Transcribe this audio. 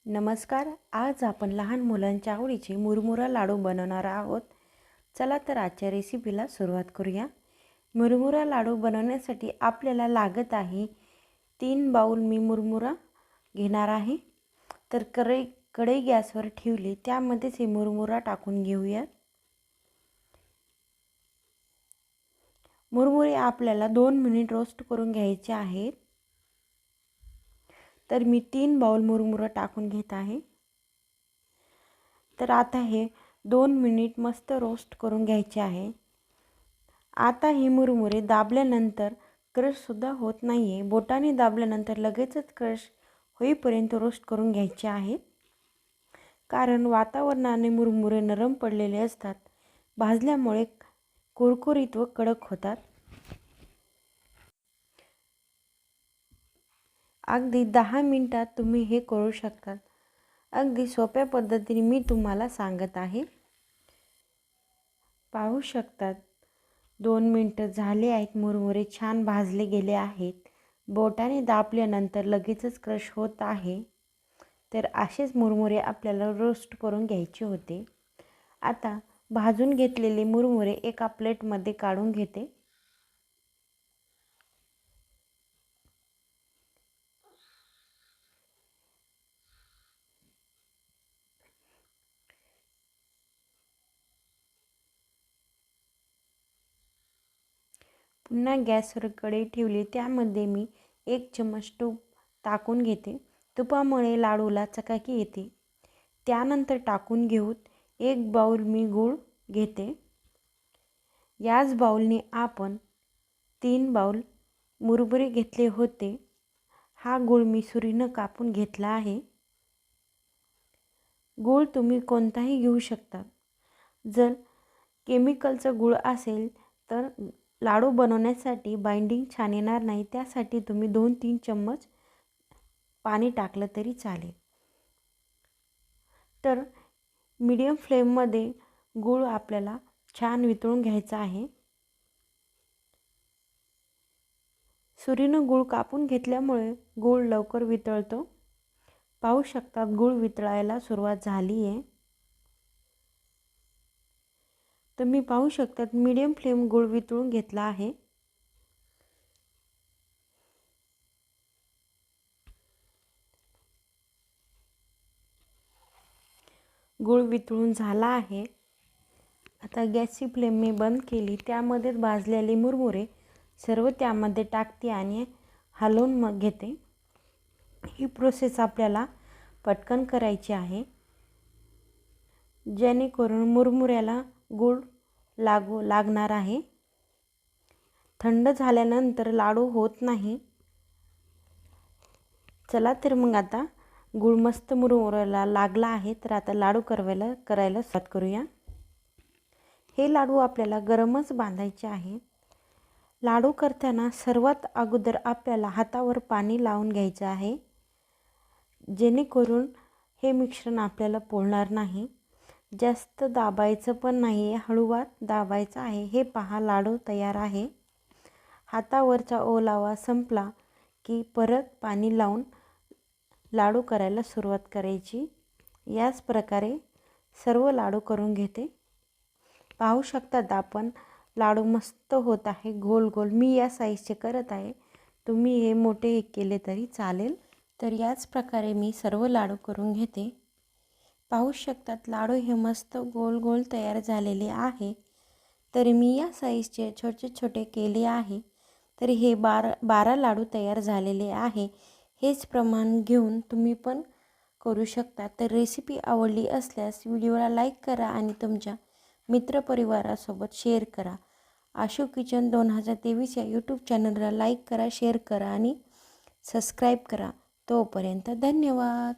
नमस्कार. आज आपण लहान मुलांच्या आवडीचे मुरमुरा लाडू बनवणार आहोत. चला तर आजच्या रेसिपीला सुरुवात करूया. मुरमुरा लाडू बनवण्यासाठी आपल्याला लागत आहे 3 बाउल मी मुरमुरा घेणार आहे. तर कढई गॅसवर ठेवली, त्यामध्येच हे मुरमुरा टाकून घेऊया. मुरमुरे आपल्याला 2 मिनिट रोस्ट करून घ्यायचे आहेत. तर मी 3 बाउल मुरमुरा टाकून घेत आहे. तर आता हे 2 मिनिट मस्त रोस्ट करून घ्यायचे आहे. आता ही मुरमुरे दाबल्यानंतर क्रशसुद्धा होत नाही आहे. बोटाने दाबल्यानंतर लगेचच क्रश होईपर्यंत रोस्ट करून घ्यायचे आहेत. कारण वातावरणाने मुरमुरे नरम पडलेले असतात. भाजल्यामुळे कुरकुरीत व कडक होतात. अगदी 10 मिनिटात तुम्ही हे करू शकता. अगदी सोप्या पद्धतीने मी तुम्हाला सांगत आहे. पाहू शकतात 2 मिनिटं झाले आहेत. मुरमुरे छान भाजले गेले आहेत. बोटाने दाबल्यानंतर लगेचच क्रश होत आहे. तर असेच मुरमुरे आपल्याला रोस्ट करून घ्यायचे होते. आता भाजून घेतलेले मुरमुरे एका प्लेटमध्ये काढून घेते. पुन्हा गॅसवर कढई ठेवली, त्यामध्ये मी 1 चमच तूप टाकून घेते. तुपामुळे लाडूला चकाकी येते. त्यानंतर टाकून घेऊ 1 बाउल मी गूळ घेते. याच बाउलने आपण 3 बाउल मुरमुरे घेतले होते. हा गूळ मी सुरीनं कापून घेतला आहे. गूळ तुम्ही कोणताही घेऊ शकता. जर केमिकलचा गूळ असेल तर लाडू बनवण्यासाठी बाइंडिंग छान येणार नाही. त्यासाठी तुम्ही 2-3 चम्मच पाणी टाकलं तरी चालेल. तर मीडियम फ्लेममध्ये गूळ आपल्याला छान वितळून घ्यायचा आहे. सुरीनं गूळ कापून घेतल्यामुळे गूळ लवकर वितळतो. पाहू शकता गूळ वितळायला सुरुवात झाली आहे. तुम्ही पाहू शकता मीडियम फ्लेम गूळ वितळून घेतला आहे. गूळ वितळून झाला आहे. आता गॅसची फ्लेम मी बंद केली. त्यामध्येच भाजलेले मुरमुरे सर्व त्यामध्ये टाकते आणि हलवून मग घेते. ही प्रोसेस आपल्याला पटकन करायची आहे, जेणेकरून मुरमुऱ्याला गूळ लागणार आहे. थंड झाल्यानंतर लाडू होत नाही. चला तर मग आता गूळ मस्त मुरमुऱ्याला लागला आहे. तर आता लाडू करायला सुरुवात करूया. हे लाडू आपल्याला गरमच बांधायचे आहे. लाडू करताना सर्वात अगोदर आपल्याला हातावर पाणी लावून घ्यायचं आहे, जेणेकरून हे मिश्रण आपल्याला पोळणार नाही. जास्त दाबायचं पण नाही, हळूवार दाबायचं आहे. हे पहा लाडू तयार आहे. हातावरचा ओलावा संपला की परत पाणी लावून लाडू करायला सुरुवात करायची. याच प्रकारे सर्व लाडू करून घेते. पाहू शकतात आपण लाडू मस्त होत आहे. गोल गोल मी या साईजचे करत आहे. तुम्ही हे मोठे केले तरी चालेल. तर याच प्रकारे मी सर्व लाडू करून घेते. पाहू शकतात लाडू हे मस्त गोल गोल तयार झालेले आहे. तर मी या साईजचे छोटे छोटे केले आहे. तर हे 12 लाडू तयार झालेले आहे. हेच प्रमाण घेऊन तुम्ही पण करू शकता. तर रेसिपी आवडली असल्यास व्हिडिओला लाईक करा आणि तुमच्या मित्रपरिवारासोबत शेअर करा. आशू किचन 2023 या यूट्यूब चॅनलला लाईक करा, शेअर करा आणि सबस्क्राईब करा. तोपर्यंत धन्यवाद.